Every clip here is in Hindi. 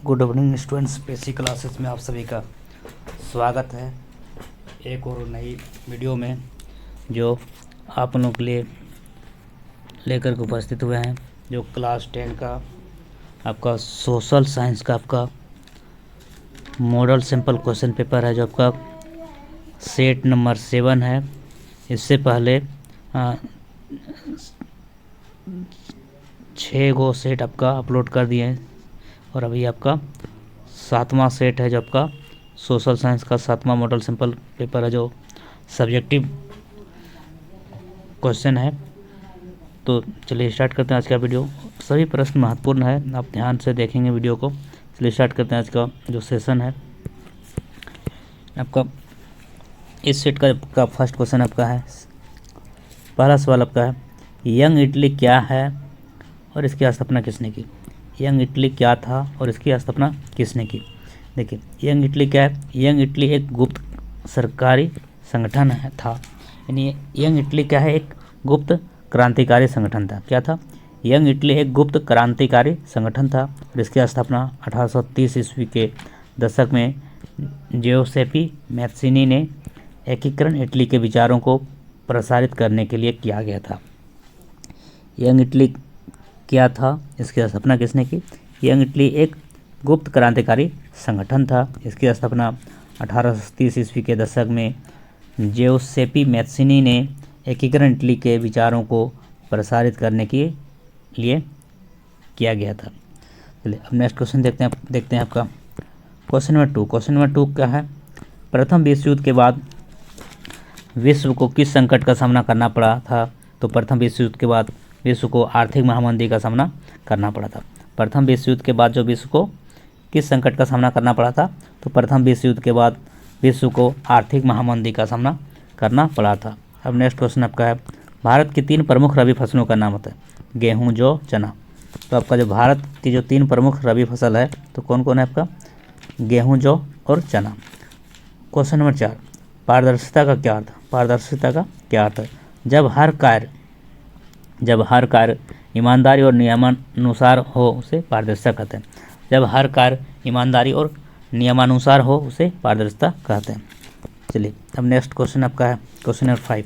Good evening students, basic classes में आप सभी का स्वागत है एक और नई वीडियो में जो आप लोगों के लिए लेकर के उपस्थित हुए हैं। जो क्लास 10 का आपका सोशल साइंस का आपका मॉडल सिंपल क्वेश्चन पेपर है, जो आपका सेट नंबर 7 है। इससे पहले 6 गो सेट आपका अपलोड कर दिए हैं और अभी आपका 7वां सेट है, जो आपका सोशल साइंस का 7वां मॉडल सिंपल पेपर है, जो सब्जेक्टिव क्वेश्चन है। तो चलिए स्टार्ट करते हैं आज का वीडियो। सभी प्रश्न महत्वपूर्ण है, आप ध्यान से देखेंगे वीडियो को। चलिए स्टार्ट करते हैं आज का जो सेशन है। आपका इस सेट का फर्स्ट क्वेश्चन आपका है, पहला सवाल आपका है, यंग इटली क्या है और इसकी स्थापना किसने की। यंग इटली क्या था और इसकी स्थापना किसने की। देखिए, यंग इटली क्या है। यंग इटली एक गुप्त सरकारी संगठन था। यानी यंग इटली क्या है, एक गुप्त क्रांतिकारी संगठन था। क्या था? यंग इटली एक गुप्त क्रांतिकारी संगठन था और इसकी स्थापना 1830 ईस्वी के दशक में जियोसेपी मैत्सिनी ने एकीकरण इटली के विचारों को प्रसारित करने के लिए किया गया था। यंग इटली क्या था, इसकी स्थापना किसने की। यंग इटली एक गुप्त क्रांतिकारी संगठन था। इसकी स्थापना 1830 ईस्वी के दशक में जियोसेपी मैत्सिनी ने एकीकरण इटली के विचारों को प्रसारित करने के लिए किया गया था। चलिए अब नेक्स्ट क्वेश्चन देखते हैं आपका क्वेश्चन नंबर 2। क्वेश्चन नंबर 2 क्या है, प्रथम विश्व युद्ध के बाद विश्व को किस संकट का सामना करना पड़ा था। तो प्रथम विश्व युद्ध के बाद विश्व को आर्थिक महामंदी का सामना करना पड़ा था। प्रथम विश्व युद्ध के बाद जो विश्व को किस संकट का सामना करना पड़ा था, तो प्रथम विश्व युद्ध के बाद विश्व को आर्थिक महामंदी का सामना करना पड़ा था। अब नेक्स्ट क्वेश्चन आपका है, भारत की 3 प्रमुख रबी फसलों का नाम होता है, गेहूँ, जौ, चना। तो आपका जो भारत की जो 3 प्रमुख रबी फसल है, तो कौन कौन है आपका, गेहूँ, जौ और चना। क्वेश्चन नंबर 4, पारदर्शिता का क्या अर्थ। पारदर्शिता का क्या अर्थ है। जब हर कार्य ईमानदारी और नियमानुसार हो उसे पारदर्शिता कहते हैं। जब हर कार्य ईमानदारी और नियमानुसार हो उसे पारदर्शिता कहते हैं। चलिए अब नेक्स्ट क्वेश्चन आपका है क्वेश्चन नंबर 5,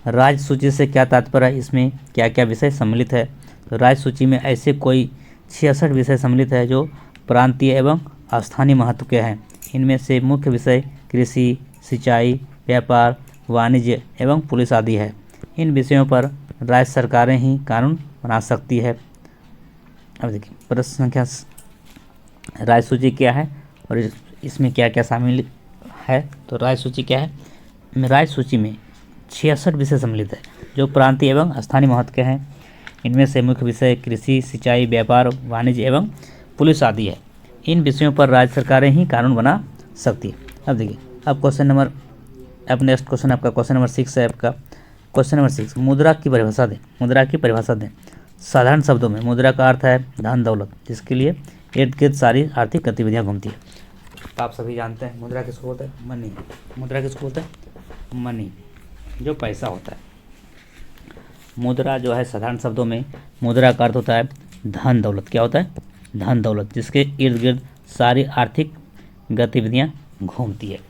राज्य सूची से क्या तात्पर्य है, इसमें क्या क्या विषय सम्मिलित है। तो राज्य सूची में ऐसे कोई 66 विषय सम्मिलित है जो प्रांतीय एवं स्थानीय महत्व के हैं। इनमें से मुख्य विषय कृषि, सिंचाई, व्यापार, वाणिज्य एवं पुलिस आदि है। इन विषयों पर राज्य सरकारें ही कानून बना सकती है। अब देखिए प्रश्न संख्या, राज्य सूची क्या है और इसमें क्या क्या शामिल है। तो राज्य सूची क्या है, राज्य सूची में 66 विषय सम्मिलित है जो प्रांतीय एवं स्थानीय महत्व के हैं। इनमें से मुख्य विषय कृषि, सिंचाई, व्यापार, वाणिज्य एवं पुलिस आदि है। इन विषयों पर राज्य सरकारें ही कानून बना सकती है। अब देखिए अब नेक्स्ट क्वेश्चन आपका क्वेश्चन नंबर 6 है। आपका क्वेश्चन नंबर 6, मुद्रा की परिभाषा दें। मुद्रा की परिभाषा दें। साधारण शब्दों में मुद्रा का अर्थ है धन दौलत, जिसके लिए इर्द गिर्द सारी आर्थिक गतिविधियां घूमती है। तो आप सभी जानते हैं मुद्रा किसको बोलते हैं, मनी। मुद्रा किसको बोलते हैं, मनी, जो पैसा होता है। मुद्रा जो है साधारण शब्दों में मुद्रा का अर्थ होता है धन दौलत। क्या होता है, धन दौलत, जिसके इर्द गिर्द सारी आर्थिक गतिविधियां घूमती है।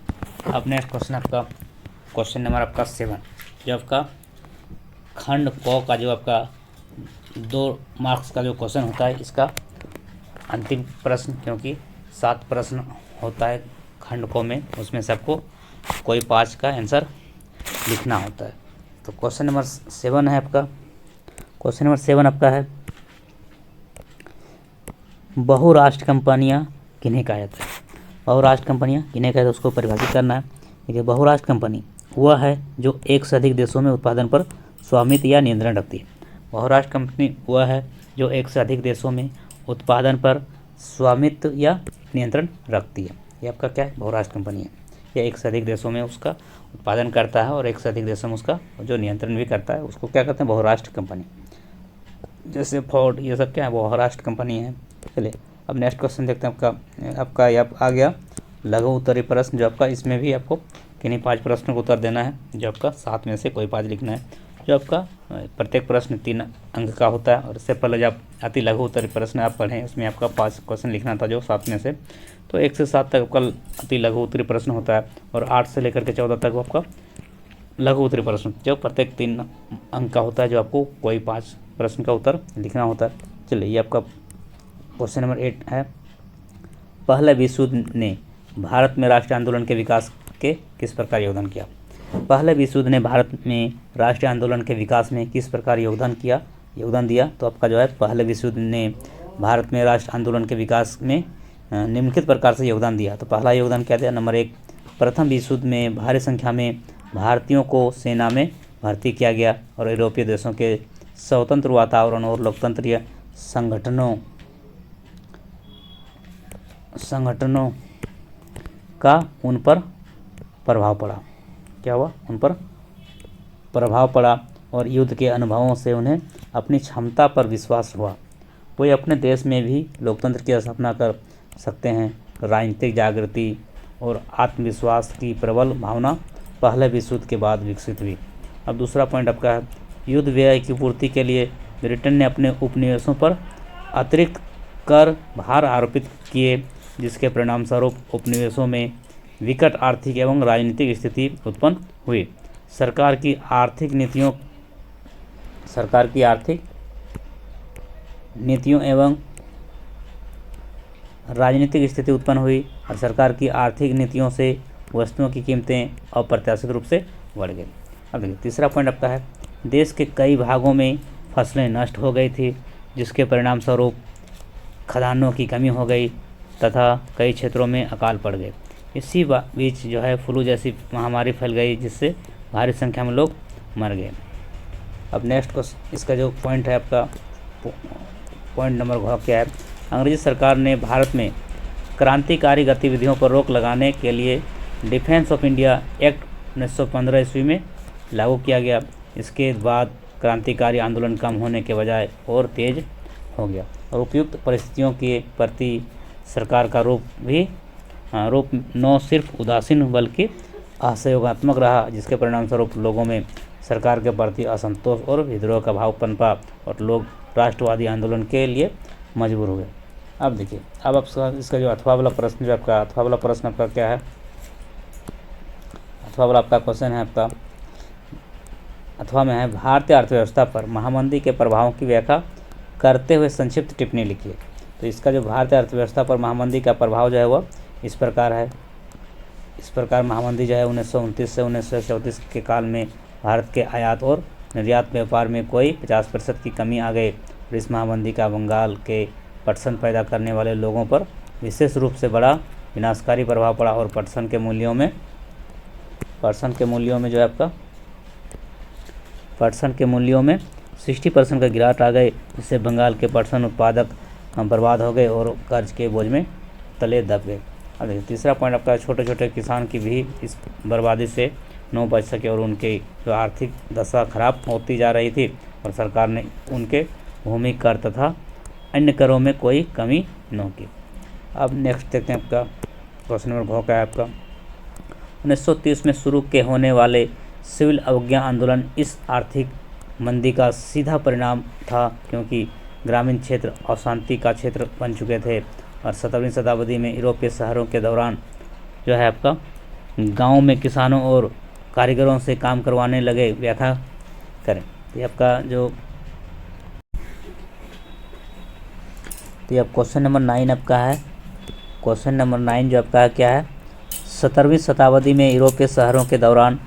अब नेक्स्ट क्वेश्चन आपका क्वेश्चन नंबर आपका 7, जो आपका खंड क का जो आपका 2 मार्क्स का जो क्वेश्चन होता है, इसका अंतिम प्रश्न, क्योंकि 7 प्रश्न होता है खंड क में, उसमें से आपको कोई 5 का आंसर लिखना होता है। तो क्वेश्चन नंबर 7 है आपका, क्वेश्चन नंबर 7 आपका है, बहुराष्ट्र कंपनियां किन्हें कहा जाता है। बहुराष्ट्र कंपनियां किन्हें कहते हैं, उसको परिभाषित करना है। देखिए, बहुराष्ट्र कंपनी वह है जो एक से अधिक देशों में उत्पादन पर स्वामित्व या नियंत्रण रखती है। बहुराष्ट्र कंपनी वह है जो एक से अधिक देशों में उत्पादन पर स्वामित्व या नियंत्रण रखती है। ये आपका क्या है, बहुराष्ट्र कंपनी है। यह एक से अधिक देशों में उसका उत्पादन करता है और एक से अधिक देशों में उसका जो नियंत्रण भी करता है, उसको क्या कहते हैं, बहुराष्ट्र कंपनी। जैसे फोर्ड, ये सब क्या है, बहुराष्ट्र कंपनी है। चलिए अब नेक्स्ट क्वेश्चन देखते हैं। आपका यह आ गया लघु उत्तरीय प्रश्न, जो आपका इसमें भी आपको किन्हीं 5 प्रश्नों का उत्तर देना है, जो आपका 7 में से कोई 5 लिखना है। जो आपका प्रत्येक प्रश्न 3 अंक का होता है और इससे पहले जब अति लघु उत्तरीय प्रश्न आप पढ़ें उसमें आपका 5 क्वेश्चन लिखना था जो 7 में से, तो 1 से 7 तक आपका अति लघु उत्तरीय प्रश्न होता है और 8 से लेकर के 14 तक आपका लघु उत्तरीय प्रश्न जो प्रत्येक 3 अंक का होता है, जो आपको कोई 5 प्रश्न का उत्तर लिखना होता है। चलिए ये आपका क्वेश्चन नंबर 8 है। पहले विश्व युद्ध ने भारत में राष्ट्रीय आंदोलन के विकास के किस प्रकार योगदान किया? पहले विश्व युद्ध ने भारत में राष्ट्रीय आंदोलन के विकास में किस प्रकार योगदान दिया? तो आपका जो है पहले विश्व युद्ध ने भारत में राष्ट्रीय आंदोलन के विकास में निम्नलिखित प्रकार से योगदान दिया। तो पहला योगदान क्या दिया? नंबर 1, प्रथम विश्व युद्ध में भारी संख्या में भारतीयों को सेना में भर्ती किया गया और यूरोपीय देशों के स्वतंत्र वातावरण और लोकतंत्रीय संगठनों का उन पर प्रभाव पड़ा। क्या हुआ? उन पर प्रभाव पड़ा और युद्ध के अनुभवों से उन्हें अपनी क्षमता पर विश्वास हुआ। वे अपने देश में भी लोकतंत्र की स्थापना कर सकते हैं। राजनीतिक जागृति और आत्मविश्वास की प्रबल भावना पहले विश्व युद्ध के बाद विकसित हुई। अब दूसरा पॉइंट आपका है, युद्ध व्यय की पूर्ति के लिए ब्रिटेन ने अपने उपनिवेशों पर अतिरिक्त कर भार आरोपित किए, जिसके परिणाम स्वरूप उपनिवेशों में विकट आर्थिक एवं राजनीतिक स्थिति उत्पन्न हुई। सरकार की आर्थिक नीतियों एवं राजनीतिक स्थिति उत्पन्न हुई और सरकार की आर्थिक नीतियों से वस्तुओं की कीमतें अप्रत्याशित रूप से बढ़ गई। अब देखिए तीसरा पॉइंट आपका है, देश के कई भागों में फसलें नष्ट हो गई थी, जिसके परिणाम स्वरूप खदानों की कमी हो गई तथा कई क्षेत्रों में अकाल पड़ गए। इसी बीच जो है फ्लू जैसी महामारी फैल गई, जिससे भारी संख्या में लोग मर गए। अब नेक्स्ट इसका जो पॉइंट है आपका पॉइंट नंबर क्या है, अंग्रेजी सरकार ने भारत में क्रांतिकारी गतिविधियों पर रोक लगाने के लिए डिफेंस ऑफ इंडिया एक्ट 1915 ईस्वी में लागू किया गया। इसके बाद क्रांतिकारी आंदोलन कम होने के बजाय और तेज हो गया और उपयुक्त परिस्थितियों के प्रति सरकार का रूप न सिर्फ उदासीन बल्कि असहयोगात्मक रहा, जिसके परिणाम स्वरूप लोगों में सरकार के प्रति असंतोष और विद्रोह का भाव पनपा और लोग राष्ट्रवादी आंदोलन के लिए मजबूर हो गए। अब देखिए, अब आप इसका जो अथवा वाला प्रश्न आपका क्या है? अथवा वाला आपका क्वेश्चन है आपका अथवा में है, भारतीय अर्थव्यवस्था पर महामंदी के प्रभावों की व्याख्या करते हुए संक्षिप्त टिप्पणी लिखिए। तो इसका जो भारतीय अर्थव्यवस्था पर महामंदी का प्रभाव जो है वह इस प्रकार है। इस प्रकार महामंदी जो है 1929 से 1934 के काल में भारत के आयात और निर्यात व्यापार में कोई 50% की कमी आ गई और इस महामंदी का बंगाल के पटसन पैदा करने वाले लोगों पर विशेष रूप से बड़ा विनाशकारी प्रभाव पड़ा और पटसन के मूल्यों में जो है आपका पटसन के मूल्यों में 60% का गिरावट आ गई, जिससे बंगाल के पटसन उत्पादक बर्बाद हो गए और कर्ज के बोझ में तले दब गए। अब देखिए तीसरा पॉइंट आपका, छोटे छोटे किसान की भी इस बर्बादी से न बच सके और उनकी जो आर्थिक दशा खराब होती जा रही थी और सरकार ने उनके भूमि कर तथा अन्य करों में कोई कमी न की। अब नेक्स्ट देखते हैं आपका क्वेश्चन नंबर क्या है आपका, 1930 में शुरू के होने वाले सिविल अवज्ञा आंदोलन इस आर्थिक मंदी का सीधा परिणाम था, क्योंकि ग्रामीण क्षेत्र अशांति का क्षेत्र बन चुके थे और 17वीं शताब्दी में यूरोपीय शहरों के दौरान जो है आपका गाँव में किसानों और कारीगरों से काम करवाने लगे। व्याख्या करें। ये आपका जो क्वेश्चन नंबर 9 आपका है। क्वेश्चन नंबर 9 जो आपका क्या है, 17वीं शताब्दी में यूरोपीय शहरों के दौरान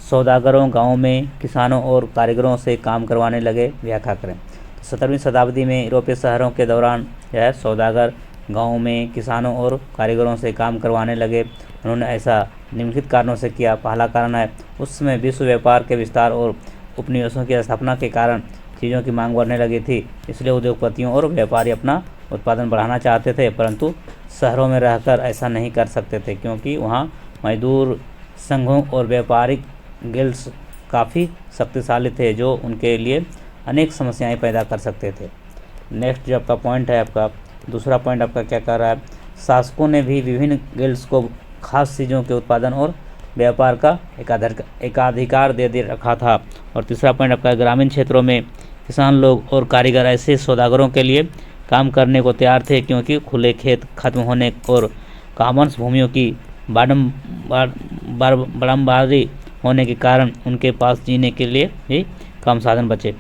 सौदागरों गाँव में किसानों और कारीगरों से काम करवाने लगे। व्याख्या करें। 17वीं शताब्दी में यूरोपीय शहरों के दौरान जो है सौदागर गाँव में किसानों और कारीगरों से काम करवाने लगे। उन्होंने ऐसा निम्नलिखित कारणों से किया। पहला कारण है, उस समय विश्व व्यापार के विस्तार और उपनिवेशों की स्थापना के कारण चीज़ों की मांग बढ़ने लगी थी, इसलिए उद्योगपतियों और व्यापारी अपना उत्पादन बढ़ाना चाहते थे, परंतु शहरों में रहकर ऐसा नहीं कर सकते थे, क्योंकि वहाँ मजदूर संघों और व्यापारिक गिल्ड्स काफ़ी शक्तिशाली थे, जो उनके लिए अनेक समस्याएं पैदा कर सकते थे। नेक्स्ट जो आपका पॉइंट है, आपका दूसरा पॉइंट आपका क्या कर रहा है, शासकों ने भी विभिन्न गिल्ड्स को खास चीज़ों के उत्पादन और व्यापार का एकाधिकार दे रखा था। और तीसरा पॉइंट आपका ग्रामीण क्षेत्रों में किसान लोग और कारीगर ऐसे सौदागरों के लिए काम करने को तैयार थे, क्योंकि खुले खेत खत्म होने और कॉमन्स भूमियों की बड़म्बारी होने के कारण उनके पास जीने के लिए भी कम साधन बचे।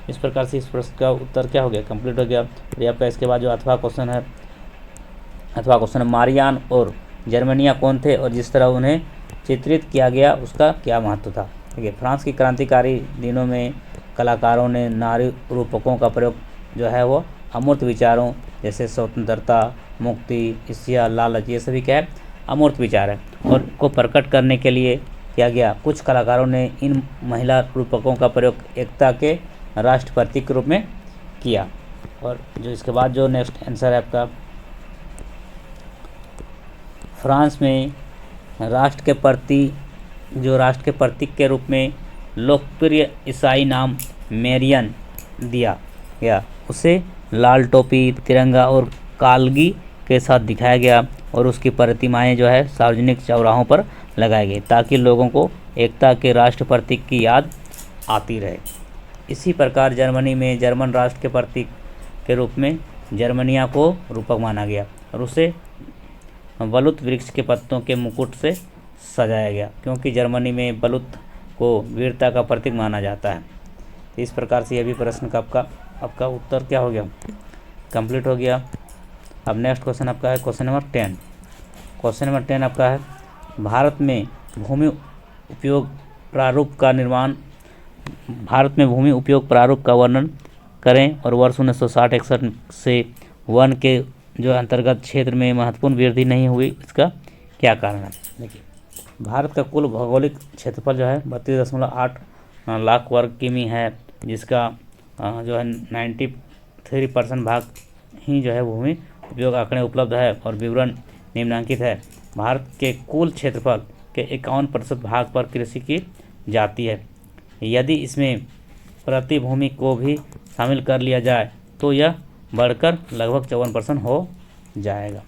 इस प्रकार से इस प्रश्न का उत्तर क्या हो गया, कंप्लीट हो गया। और आपका इसके बाद जो अथवा क्वेश्चन है, मारियान और जर्मनिया कौन थे और जिस तरह उन्हें चित्रित किया गया उसका क्या महत्व था। ठीक है, फ्रांस की क्रांतिकारी दिनों में कलाकारों ने नारी रूपकों का प्रयोग जो है वो अमूर्त विचारों जैसे स्वतंत्रता, मुक्ति, ईर्ष्या, लालच, ये सभी क्या है, अमूर्त विचार है, और को प्रकट करने के लिए किया गया। कुछ कलाकारों ने इन महिला रूपकों का प्रयोग एकता के राष्ट्र प्रतीक के रूप में किया। और जो इसके बाद जो नेक्स्ट आंसर है आपका, फ्रांस में राष्ट्र के प्रतीक के रूप में लोकप्रिय ईसाई नाम मेरियन दिया गया। उसे लाल टोपी, तिरंगा और कालगी के साथ दिखाया गया और उसकी प्रतिमाएं जो है सार्वजनिक चौराहों पर लगाई गई, ताकि लोगों को एकता के राष्ट्र प्रतीक की याद आती रहे। इसी प्रकार जर्मनी में जर्मन राष्ट्र के प्रतीक के रूप में जर्मनिया को रूपक माना गया और उसे बलूत वृक्ष के पत्तों के मुकुट से सजाया गया, क्योंकि जर्मनी में बलूत को वीरता का प्रतीक माना जाता है। तो इस प्रकार से यह भी प्रश्न का आपका उत्तर क्या हो गया, कंप्लीट हो गया। अब नेक्स्ट क्वेश्चन आपका है क्वेश्चन नंबर 10। क्वेश्चन नंबर 10 आपका है, भारत में भूमि उपयोग प्रारूप का वर्णन करें और वर्ष 1960-61 से वन के जो अंतर्गत क्षेत्र में महत्वपूर्ण वृद्धि नहीं हुई, इसका क्या कारण है। देखिए, भारत का कुल भौगोलिक क्षेत्रफल जो है 32.8 लाख वर्ग किमी है, जिसका जो है 93% भाग ही जो है भूमि उपयोग आंकड़े उपलब्ध है और विवरण निम्नांकित है। भारत के कुल क्षेत्रफल के 51% भाग पर कृषि की जाती है। यदि इसमें प्रति भूमि को भी शामिल कर लिया जाए तो यह बढ़कर लगभग 54% हो जाएगा।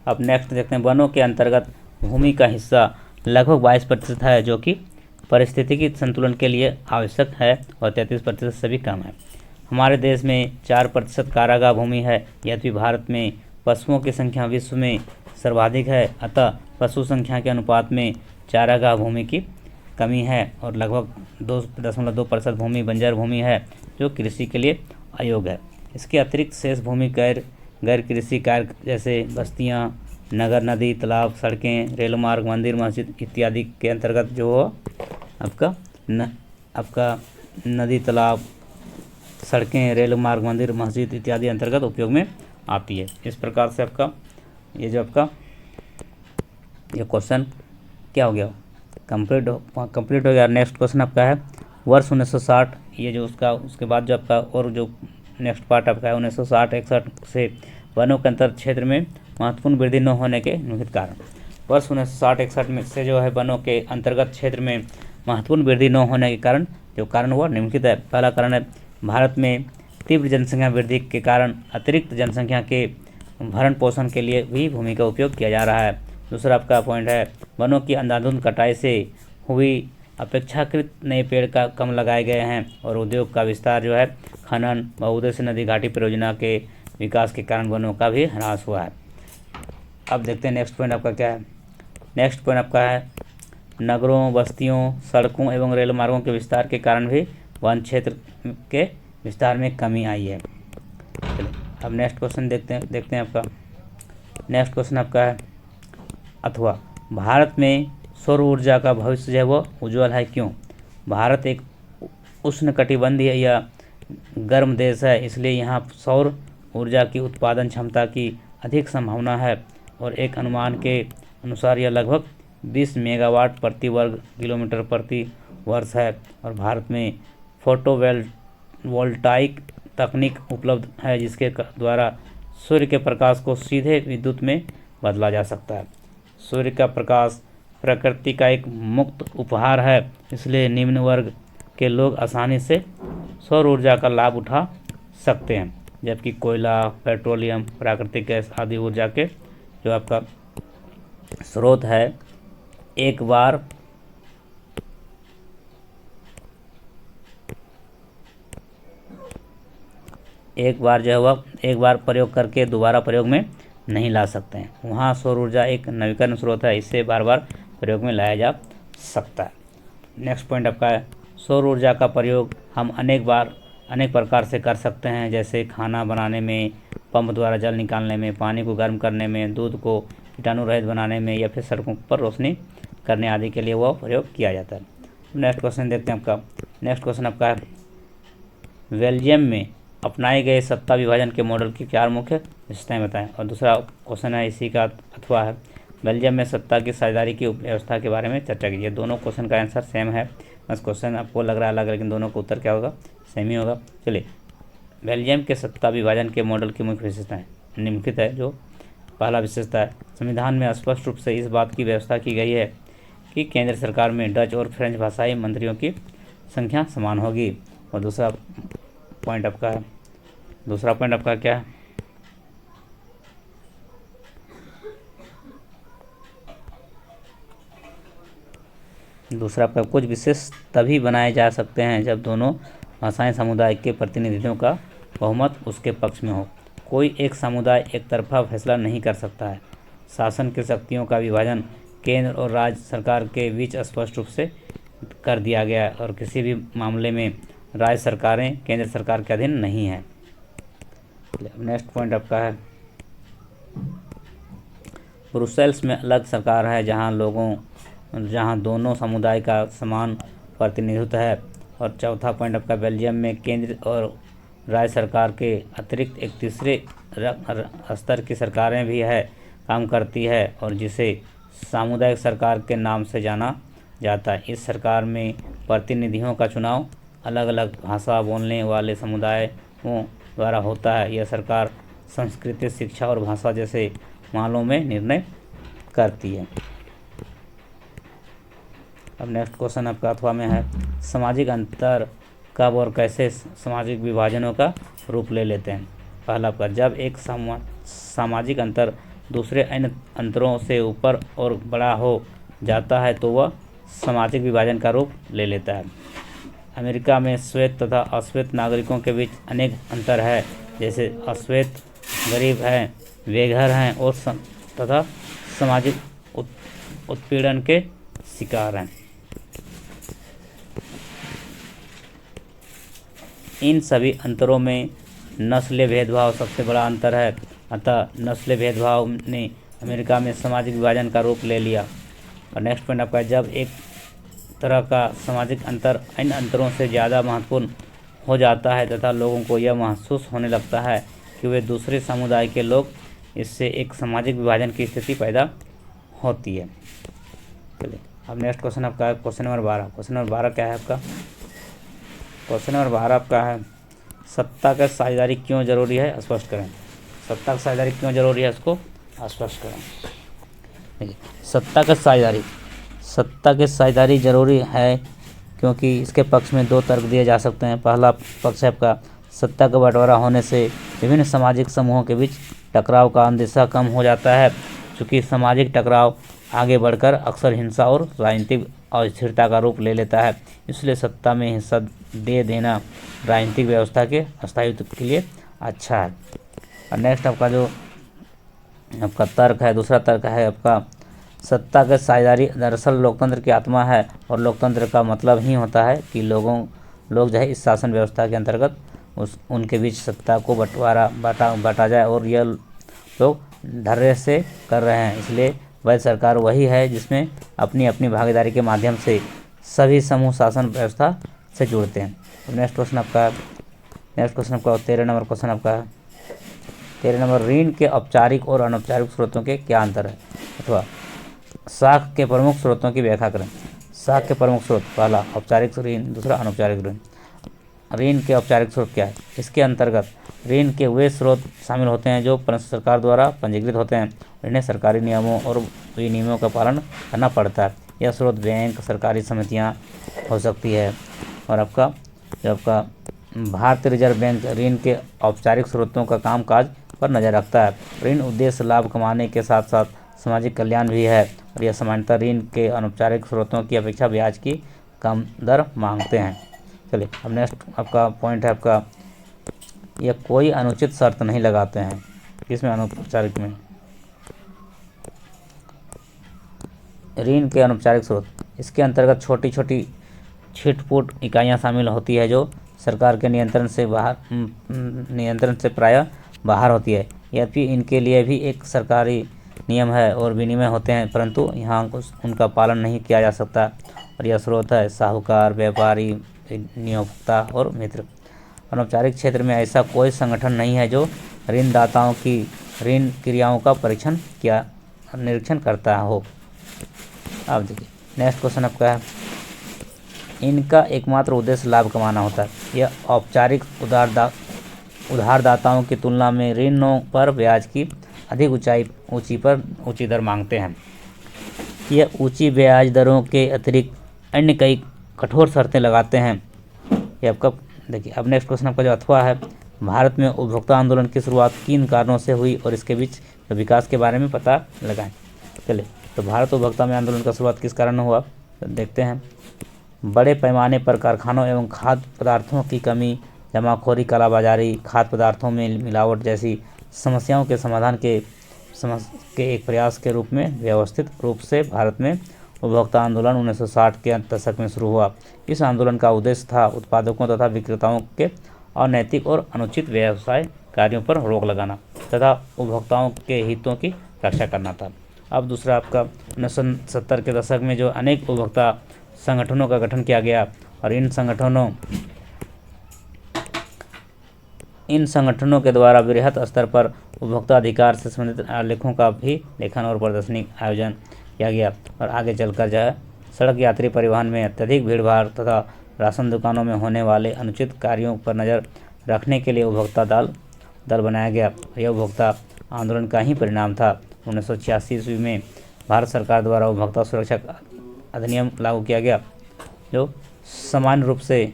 अब नेक्स्ट देखते हैं, वनों के अंतर्गत भूमि का हिस्सा लगभग 22% है, जो कि पारिस्थितिकी संतुलन के लिए आवश्यक है, और 33% से भी कम है। हमारे देश में 4% कारागाह भूमि है। यद्यपि भारत में पशुओं की संख्या विश्व में सर्वाधिक है, अतः पशु संख्या के अनुपात में चारागाह भूमि की कमी है और लगभग 2.2% भूमि बंजर भूमि है, जो कृषि के लिए अयोग्य है। इसके अतिरिक्त शेष भूमि गैर कृषि कार्य जैसे बस्तियां, नगर, नदी, तालाब, सड़कें, रेल मार्ग, मंदिर, मस्जिद इत्यादि के अंतर्गत जो आपका नदी, तालाब, सड़कें, रेल मार्ग, मंदिर, मस्जिद इत्यादि अंतर्गत उपयोग में आती है। इस प्रकार से आपका ये क्वेश्चन क्या हो गया, कंप्लीट हो गया। नेक्स्ट क्वेश्चन आपका है वर्ष 1960, ये जो उसके बाद जो आपका और जो नेक्स्ट पार्ट आपका है 1960-61 से वनों के अंतर क्षेत्र में महत्वपूर्ण वृद्धि न होने के निम्नलिखित कारण। वर्ष 1960-61 में से जो है वनों के अंतर्गत क्षेत्र में महत्वपूर्ण वृद्धि न होने के कारण जो कारण हुआ निम्नलिखित है। पहला कारण है, भारत में तीव्र जनसंख्या वृद्धि के कारण अतिरिक्त जनसंख्या के भरण पोषण के लिए भी भूमि का उपयोग किया जा रहा है। दूसरा आपका पॉइंट है, वनों की अंधाधुंध कटाई से हुई अपेक्षाकृत नए पेड़ का कम लगाए गए हैं और उद्योग का विस्तार जो है, खनन, बहुउद्देश्य नदी घाटी परियोजना के विकास के कारण वनों का भी ह्रास हुआ है। अब देखते हैं नेक्स्ट पॉइंट आपका क्या है। नेक्स्ट पॉइंट आपका है, नगरों, बस्तियों, सड़कों एवं रेल मार्गों के विस्तार के कारण भी वन क्षेत्र के विस्तार में कमी आई है। अब नेक्स्ट क्वेश्चन देखते हैं आपका। नेक्स्ट क्वेश्चन आपका है, अथवा भारत में सौर ऊर्जा का भविष्य जो है वो उज्ज्वल है, क्यों। भारत एक उष्णकटिबंधीय या गर्म देश है, इसलिए यहाँ सौर ऊर्जा की उत्पादन क्षमता की अधिक संभावना है और एक अनुमान के अनुसार यह लगभग 20 मेगावाट प्रति वर्ग किलोमीटर प्रति वर्ष है। और भारत में फोटोवोल्टाइक तकनीक उपलब्ध है, जिसके द्वारा सूर्य के प्रकाश को सीधे विद्युत में बदला जा सकता है। सूर्य का प्रकाश प्रकृति का एक मुक्त उपहार है, इसलिए निम्न वर्ग के लोग आसानी से सौर ऊर्जा का लाभ उठा सकते हैं, जबकि कोयला, पेट्रोलियम, प्राकृतिक गैस आदि ऊर्जा के जो आपका स्रोत है एक बार जो है वह एक बार प्रयोग करके दोबारा प्रयोग में नहीं ला सकते हैं। वहाँ सौर ऊर्जा एक नवीकरण स्रोत है, इससे बार बार प्रयोग में लाया जा सकता है। नेक्स्ट पॉइंट आपका है सौर ऊर्जा का प्रयोग हम अनेक प्रकार से कर सकते हैं, जैसे खाना बनाने में, पंप द्वारा जल निकालने में, पानी को गर्म करने में, दूध को कीटाणु रहित बनाने में, या फिर सड़कों पर रोशनी करने आदि के लिए वह प्रयोग किया जाता है। नेक्स्ट क्वेश्चन देखते हैं आपका। नेक्स्ट क्वेश्चन आपका है बेल्जियम में अपनाए गए सत्ता विभाजन के मॉडल की 4 मुख्य विशेषताएं बताएं। और दूसरा क्वेश्चन है इसी का अथवा है बेल्जियम में सत्ता की साझेदारी की व्यवस्था के बारे में चर्चा कीजिए। दोनों क्वेश्चन का आंसर सेम है, बस क्वेश्चन आपको लग रहा है अलग, लेकिन दोनों का उत्तर क्या होगा, सेम ही होगा। चलिए, बेल्जियम के सत्ता विभाजन के मॉडल की मुख्य विशेषताएं निम्नलिखित है। जो पहला विशेषता है संविधान में स्पष्ट रूप से इस बात की व्यवस्था की गई है कि केंद्र सरकार में डच और फ्रेंच भाषाई मंत्रियों की संख्या समान होगी। और दूसरा पॉइंट आपका क्या है, दूसरा आपका कुछ विशेष तभी बनाए जा सकते हैं जब दोनों भाषाई समुदाय के प्रतिनिधियों का बहुमत उसके पक्ष में हो। कोई एक समुदाय एक तरफा फैसला नहीं कर सकता है। शासन की शक्तियों का विभाजन केंद्र और राज्य सरकार के बीच स्पष्ट रूप से कर दिया गया है और किसी भी मामले में राज्य सरकारें केंद्र सरकार के अधीन नहीं है। नेक्स्ट पॉइंट आपका है ब्रुसेल्स में अलग सरकार है जहां दोनों समुदाय का समान प्रतिनिधित्व है। और चौथा पॉइंट आपका बेल्जियम में केंद्र और राज्य सरकार के अतिरिक्त एक तीसरे स्तर की सरकारें भी है काम करती है और जिसे सामुदायिक सरकार के नाम से जाना जाता है। इस सरकार में प्रतिनिधियों का चुनाव अलग अलग भाषा बोलने वाले समुदायों द्वारा होता है। यह सरकार संस्कृति, शिक्षा और भाषा जैसे मामलों में निर्णय करती है। अब नेक्स्ट क्वेश्चन आपका अथवा में है सामाजिक अंतर कब और कैसे सामाजिक विभाजनों का रूप ले लेते हैं। पहला आपका जब एक सामाजिक अंतर दूसरे अन्य अंतरों से ऊपर और बड़ा हो जाता है तो वह सामाजिक विभाजन का रूप ले लेता है। अमेरिका में श्वेत तथा अश्वेत नागरिकों के बीच अनेक अंतर है, जैसे अश्वेत गरीब हैं, बेघर हैं और तथा सामाजिक उत्पीड़न के शिकार हैं। इन सभी अंतरों में नस्लीय भेदभाव सबसे बड़ा अंतर है, अतः नस्लीय भेदभाव ने अमेरिका में सामाजिक विभाजन का रूप ले लिया। और नेक्स्ट पॉइंट आपका जब एक तरह का सामाजिक अंतर इन अंतरों से ज़्यादा महत्वपूर्ण हो जाता है तथा लोगों को यह महसूस होने लगता है कि वे दूसरे समुदाय के लोग, इससे एक सामाजिक विभाजन की स्थिति पैदा होती है। चलिए, अब नेक्स्ट क्वेश्चन आपका है क्वेश्चन नंबर 12। क्वेश्चन नंबर 12 क्या है आपका? क्वेश्चन नंबर 12 आपका है सत्ता का साझेदारी क्यों जरूरी है, स्पष्ट करें। सत्ता की साझेदारी क्यों जरूरी है, इसको स्पष्ट करें। देखिए, सत्ता की साझेदारी जरूरी है क्योंकि इसके पक्ष में 2 तर्क दिए जा सकते हैं। पहला पक्ष है आपका सत्ता का बंटवारा होने से विभिन्न सामाजिक समूहों के बीच टकराव का अंदेशा कम हो जाता है, चूँकि सामाजिक टकराव आगे बढ़कर अक्सर हिंसा और राजनीतिक अस्थिरता का रूप ले लेता है। इसलिए सत्ता में हिस्सा दे देना राजनीतिक व्यवस्था के स्थायित्व के लिए अच्छा है। और नेक्स्ट आपका जो आपका तर्क है, दूसरा तर्क है आपका सत्ता के साझेदारी दरअसल लोकतंत्र की आत्मा है और लोकतंत्र का मतलब ही होता है कि लोग जो है इस शासन व्यवस्था के अंतर्गत उनके बीच सत्ता को बांटा जाए और यह लोग धैर्य से कर रहे हैं। इसलिए वह सरकार वही है जिसमें अपनी अपनी भागीदारी के माध्यम से सभी समूह शासन व्यवस्था से जुड़ते हैं। तो नेक्स्ट क्वेश्चन आपका 13 नंबर क्वेश्चन आपका है 13 नंबर ऋण के औपचारिक और अनौपचारिक स्रोतों के क्या अंतर है, अथवा साख के प्रमुख स्रोतों की व्याख्या करें। साख के प्रमुख स्रोत, पहला औपचारिक ऋण, दूसरा अनौपचारिक ऋण। ऋण के औपचारिक स्रोत क्या है? इसके अंतर्गत ऋण के वे स्रोत शामिल होते हैं जो सरकार द्वारा पंजीकृत होते हैं, इन्हें सरकारी नियमों और विनियमों का पालन करना पड़ता है। यह स्रोत बैंक, सरकारी समितियां हो सकती है। और आपका भारतीय रिजर्व बैंक ऋण के औपचारिक स्रोतों का कामकाज पर नज़र रखता है। ऋण उद्देश्य लाभ कमाने के साथ साथ सामाजिक कल्याण भी है और यह सामान्यतः ऋण के अनौपचारिक स्रोतों की अपेक्षा ब्याज की कम दर मांगते हैं। चलिए अब नेक्स्ट आपका पॉइंट है आपका, यह कोई अनुचित शर्त नहीं लगाते हैं। किसमें? अनौपचारिक में। ऋण के अनौपचारिक स्रोत, इसके अंतर्गत छोटी छोटी छिटपुट इकाइयाँ शामिल होती है जो सरकार के नियंत्रण से प्रायः बाहर होती है। यद्यपि इनके लिए भी एक सरकारी नियम है और विनियम होते हैं, परंतु यहाँ उनका पालन नहीं किया जा सकता और यह स्रोत है साहूकार, व्यापारी, नियोक्ता और मित्र। अनौपचारिक क्षेत्र में ऐसा कोई संगठन नहीं है जो ऋणदाताओं की ऋण क्रियाओं का निरीक्षण करता हो। अब देखिए नेक्स्ट क्वेश्चन आपका है, इनका एकमात्र उद्देश्य लाभ कमाना होता है। यह औपचारिक उधारदाताओं की तुलना में ऋणों पर ब्याज की अधिक ऊंची दर मांगते हैं। यह ऊंची ब्याज दरों के अतिरिक्त अन्य कई कठोर शर्तें लगाते हैं। ये आपका देखिए। अब नेक्स्ट क्वेश्चन आपका जो अथवा है, भारत में उपभोक्ता आंदोलन की शुरुआत किन कारणों से हुई और इसके बीच विकास के बारे में पता लगाएं। चलिए तो भारत उपभोक्ता में आंदोलन का शुरुआत किस कारण हुआ तो देखते हैं। बड़े पैमाने पर कारखानों एवं खाद्य पदार्थों की कमी, जमाखोरी, कालाबाजारी, खाद्य पदार्थों में मिलावट जैसी समस्याओं के समाधान के एक प्रयास के रूप में व्यवस्थित रूप से भारत में उपभोक्ता आंदोलन 1960 के दशक में शुरू हुआ। इस आंदोलन का उद्देश्य था उत्पादकों तथा विक्रेताओं के अनैतिक और अनुचित व्यवसाय कार्यों पर रोक लगाना तथा उपभोक्ताओं के हितों की रक्षा करना था। अब दूसरा आपका 1970 के दशक में जो अनेक उपभोक्ता संगठनों का गठन किया गया और इन संगठनों के द्वारा बृहत स्तर पर उपभोक्ता अधिकार से संबंधित आलेखों का भी लेखन और प्रदर्शनी आयोजन किया गया और आगे चलकर जो है सड़क यात्री परिवहन में अत्यधिक भीड़भाड़ तथा राशन दुकानों में होने वाले अनुचित कार्यों पर नज़र रखने के लिए उपभोक्ता दल बनाया गया। यह उपभोक्ता आंदोलन का ही परिणाम था। 1986 ईस्वी में भारत सरकार द्वारा उपभोक्ता सुरक्षा अधिनियम लागू किया गया जो सामान्य रूप से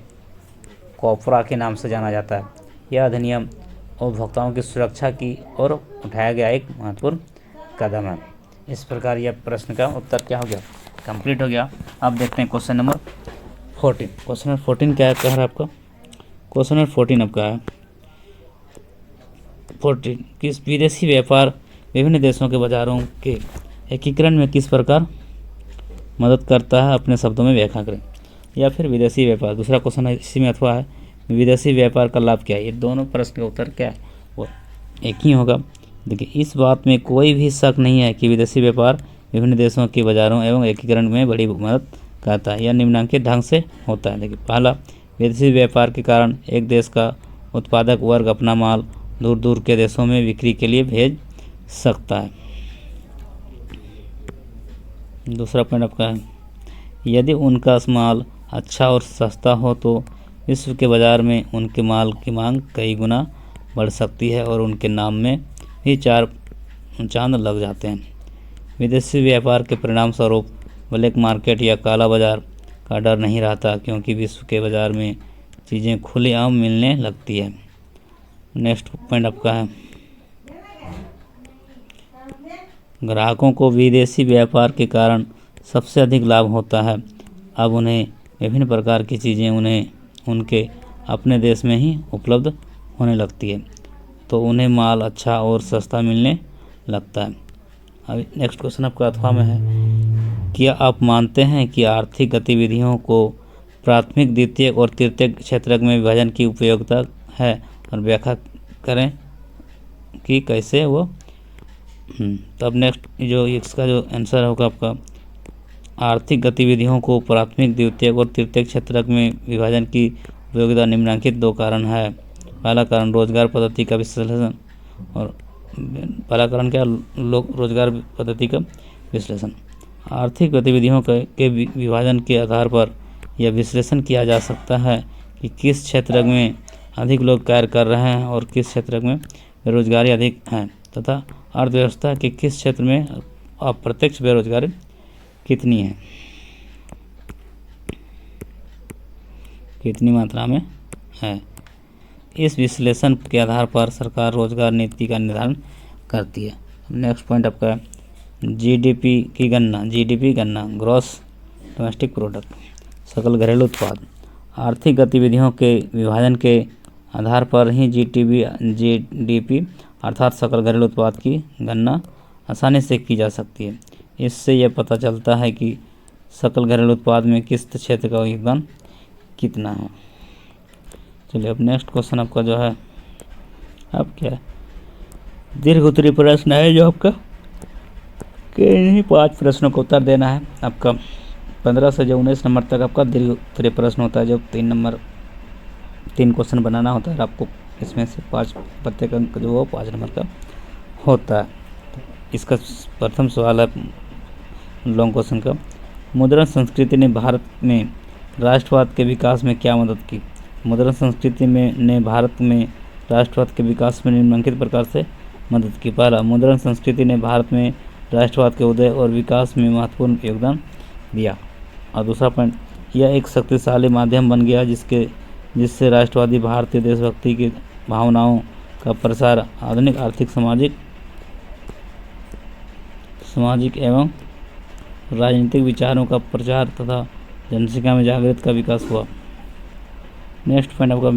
कॉपरा के नाम से जाना जाता है। यह अधिनियम उपभोक्ताओं की सुरक्षा की ओर उठाया गया एक महत्वपूर्ण कदम है। इस प्रकार यह प्रश्न का उत्तर क्या हो गया, कंप्लीट हो गया। अब देखते हैं क्वेश्चन नंबर 14। क्वेश्चन नंबर 14 क्या कह रहा है आपका? क्वेश्चन नंबर 14 आपका है 14 किस विदेशी व्यापार विभिन्न देशों के बाजारों के एकीकरण में किस प्रकार मदद करता है, अपने शब्दों में व्याख्या करें। या फिर विदेशी व्यापार, दूसरा क्वेश्चन है इसी में अथवा है विदेशी व्यापार का लाभ क्या है। ये दोनों प्रश्न का उत्तर क्या है वो एक ही होगा। देखिए इस बात में कोई भी शक नहीं है कि विदेशी व्यापार विभिन्न देशों के बाजारों एवं एकीकरण में बड़ी मदद करता है। यह निम्नलिखित ढंग से होता है। देखिए पहला, विदेशी व्यापार के कारण एक देश का उत्पादक वर्ग अपना माल दूर दूर के देशों में बिक्री के लिए भेज सकता है। दूसरा पॉइंट आपका है, यदि उनका माल अच्छा और सस्ता हो तो विश्व के बाज़ार में उनके माल की मांग कई गुना बढ़ सकती है और उनके नाम में भी चार चांद लग जाते हैं। विदेशी व्यापार के परिणाम स्वरूप ब्लैक मार्केट या काला बाजार का डर नहीं रहता क्योंकि विश्व के बाज़ार में चीज़ें खुलेआम मिलने लगती है। नेक्स्ट पॉइंट आपका है, ग्राहकों को विदेशी व्यापार के कारण सबसे अधिक लाभ होता है। अब उन्हें विभिन्न प्रकार की चीज़ें उनके अपने देश में ही उपलब्ध होने लगती है तो उन्हें माल अच्छा और सस्ता मिलने लगता है। अब नेक्स्ट क्वेश्चन आपका अथवा में है, क्या आप मानते हैं कि आर्थिक गतिविधियों को प्राथमिक, द्वितीयक और तृतीयक क्षेत्र में विभाजन की उपयोगिता है और व्याख्या करें कि कैसे वो। तब नेक्स्ट जो इसका जो आंसर होगा आपका, आर्थिक गतिविधियों को प्राथमिक, द्वितीयक और तृतीयक क्षेत्र में विभाजन की उपयोगिता निम्नलिखित दो कारण है। पहला कारण रोजगार पद्धति का विश्लेषण और पहला कारण क्या, रोजगार पद्धति का विश्लेषण। आर्थिक गतिविधियों के विभाजन के आधार पर यह विश्लेषण किया जा सकता है कि किस क्षेत्र में अधिक लोग कार्य कर रहे हैं और किस क्षेत्र में बेरोजगारी अधिक है तथा अर्थव्यवस्था के किस क्षेत्र में अप्रत्यक्ष बेरोजगारी कितनी है, कितनी मात्रा में है। इस विश्लेषण के आधार पर सरकार रोजगार नीति का निर्धारण करती है। नेक्स्ट पॉइंट आपका है जीडीपी की गणना ग्रॉस डोमेस्टिक प्रोडक्ट, सकल घरेलू उत्पाद। आर्थिक गतिविधियों के विभाजन के आधार पर ही जीडीपी अर्थात सकल घरेलू उत्पाद की गणना आसानी से की जा सकती है। इससे यह पता चलता है कि सकल घरेलू उत्पाद में किस क्षेत्र का योगदान कितना है। चलिए अब नेक्स्ट क्वेश्चन आपका जो है अब क्या है, दीर्घ उत्तरीय प्रश्न है जो आपका इन्हीं 5 प्रश्नों का उत्तर देना है। आपका 15 से जो 19 नंबर तक आपका दीर्घ उत्तरीय प्रश्न होता है, जो 3 क्वेश्चन बनाना होता है। आपको इसमें से 5 प्रत्येक अंक जो वो 5 नंबर का होता है। तो इसका प्रथम सवाल है लॉन्ग क्वेश्चन का, मुद्रण संस्कृति ने भारत में राष्ट्रवाद के विकास में क्या मदद की। मुद्रण संस्कृति ने भारत में राष्ट्रवाद के विकास में निम्नलिखित प्रकार से मदद की। पहला, मुद्रण संस्कृति ने भारत में राष्ट्रवाद के उदय और विकास में महत्वपूर्ण योगदान दिया। और दूसरा पॉइंट, यह एक शक्तिशाली माध्यम बन गया जिससे राष्ट्रवादी भारतीय देशभक्ति की भावनाओं का प्रसार, आधुनिक आर्थिक सामाजिक एवं राजनीतिक विचारों का प्रचार तथा जनसंख्या में जागृति का विकास हुआ। नेक्स्ट पॉइंट आपका,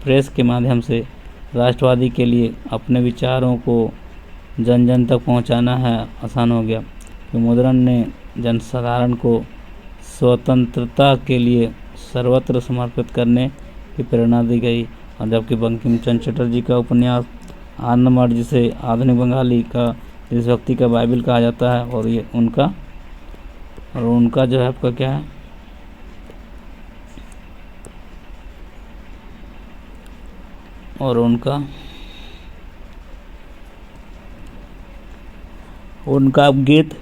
प्रेस के माध्यम से राष्ट्रवादी के लिए अपने विचारों को जन जन तक पहुंचाना है आसान हो गया। तो मुद्रण ने जनसाधारण को स्वतंत्रता के लिए सर्वत्र समर्पित करने की प्रेरणा दी गई। और जबकि बंकिम चंद्र चटर्जी का उपन्यास आनंदमठ, जिसे आधुनिक बंगाली का देशभक्ति का बाइबिल कहा जाता है, और ये उनका जो है आपका क्या है, और उनका गीत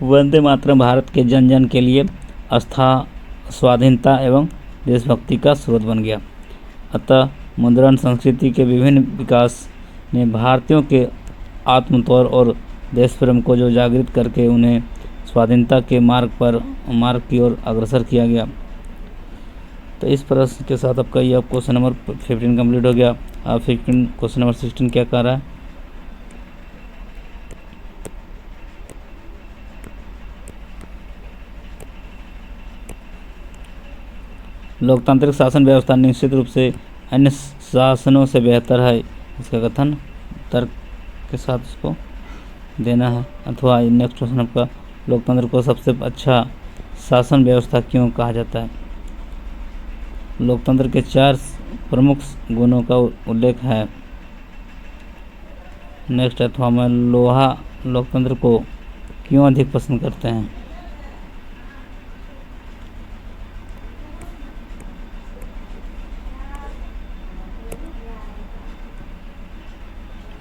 वंदे मातरम भारत के जन जन के लिए आस्था, स्वाधीनता एवं देशभक्ति का स्रोत बन गया। अतः मुद्रण संस्कृति के विभिन्न विकास ने भारतीयों के आत्मतौर और देश प्रेम को जो जागृत करके उन्हें स्वाधीनता के मार्ग की ओर अग्रसर किया गया। तो इस प्रश्न के साथ आपका ये क्वेश्चन नंबर 15 कंप्लीट हो गया। अब क्वेश्चन नंबर 16 क्या कह रहा है, लोकतांत्रिक शासन व्यवस्था निश्चित रूप से अन्य शासनों से बेहतर है। इसका कथन तर्क के साथ इसको देना है। अथवा नेक्स्ट क्वेश्चन आपका, लोकतंत्र को सबसे अच्छा शासन व्यवस्था क्यों कहा जाता है। लोकतंत्र के 4 प्रमुख गुणों का उल्लेख है। नेक्स्ट, अथवा में लोहा लोकतंत्र को क्यों अधिक पसंद करते हैं।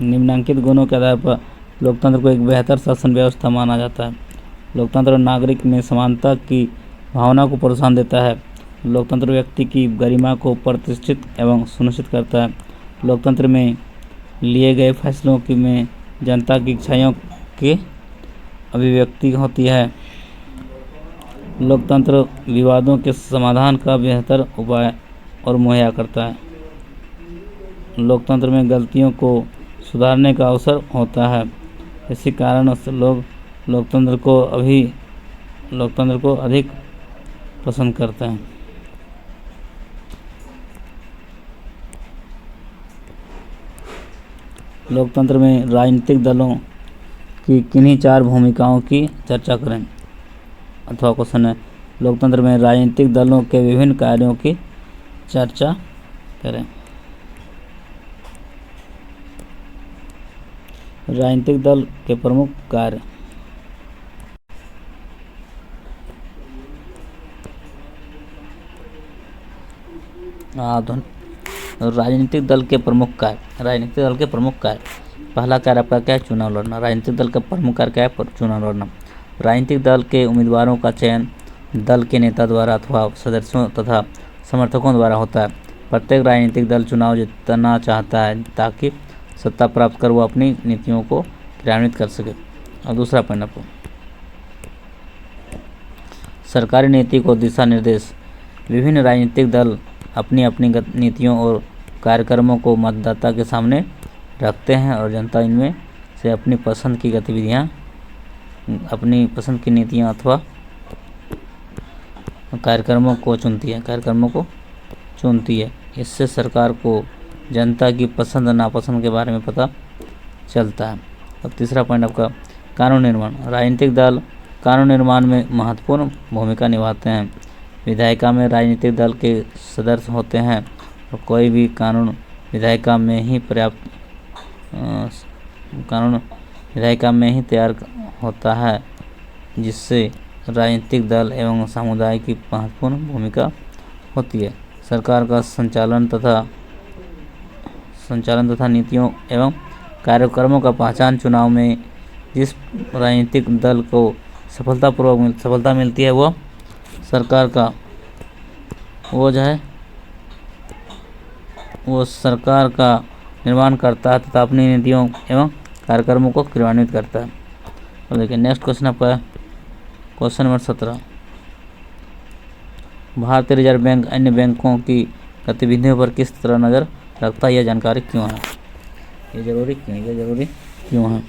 निम्नलिखित गुणों के आधार पर लोकतंत्र को एक बेहतर शासन व्यवस्था माना जाता है। लोकतंत्र नागरिक में समानता की भावना को प्रोत्साहन देता है। लोकतंत्र व्यक्ति की गरिमा को प्रतिष्ठित एवं सुनिश्चित करता है। लोकतंत्र में लिए गए फैसलों में जनता की इच्छाओं की अभिव्यक्ति होती है। लोकतंत्र विवादों के समाधान का बेहतर उपाय और मुहैया करता है। लोकतंत्र में गलतियों को सुधारने का अवसर होता है। इसी कारण से लोग लोकतंत्र को अधिक पसंद करते हैं। लोकतंत्र में राजनीतिक दलों की किन्हीं 4 भूमिकाओं की चर्चा करें। अथवा क्वेश्चन है, लोकतंत्र में राजनीतिक दलों के विभिन्न कार्यों की चर्चा करें। राजनीतिक दल के प्रमुख कार्य। राजनीतिक दल के प्रमुख कार्य। पहला कार्य आपका क्या है, चुनाव लड़ना। राजनीतिक दल का प्रमुख कार्य क्या है, चुनाव लड़ना। राजनीतिक दल के उम्मीदवारों का चयन दल के नेता द्वारा अथवा सदस्यों तथा समर्थकों द्वारा होता है। प्रत्येक राजनीतिक दल चुनाव जीतना चाहता है ताकि सत्ता प्राप्त कर वो अपनी नीतियों को क्रियान्वित कर सके। और दूसरा पॉइंट आपको, सरकारी नीति को दिशा निर्देश। विभिन्न राजनीतिक दल अपनी अपनी नीतियों और कार्यक्रमों को मतदाता के सामने रखते हैं और जनता इनमें से अपनी पसंद की गतिविधियां, अपनी पसंद की नीतियां अथवा कार्यक्रमों को चुनती है। इससे सरकार को जनता की पसंद नापसंद के बारे में पता चलता है। अब तीसरा पॉइंट आपका कानून निर्माण। राजनीतिक दल कानून निर्माण में महत्वपूर्ण भूमिका निभाते हैं। विधायिका में राजनीतिक दल के सदस्य होते हैं और कोई भी कानून विधायिका में ही तैयार होता है, जिससे राजनीतिक दल एवं समुदाय की महत्वपूर्ण भूमिका होती है। सरकार का संचालन तथा नीतियों एवं कार्यक्रमों का पहचान चुनाव में जिस राजनीतिक दल को सफलता मिलती है वो सरकार का निर्माण करता है तथा अपनी नीतियों एवं कार्यक्रमों को क्रियान्वित करता है। अब देखिए नेक्स्ट क्वेश्चन आपका है क्वेश्चन नंबर 17। भारतीय रिजर्व बैंक अन्य बैंकों की गतिविधियों पर किस तरह नज़र रखता है, यह जानकारी क्यों है? ये जरूरी क्यों है?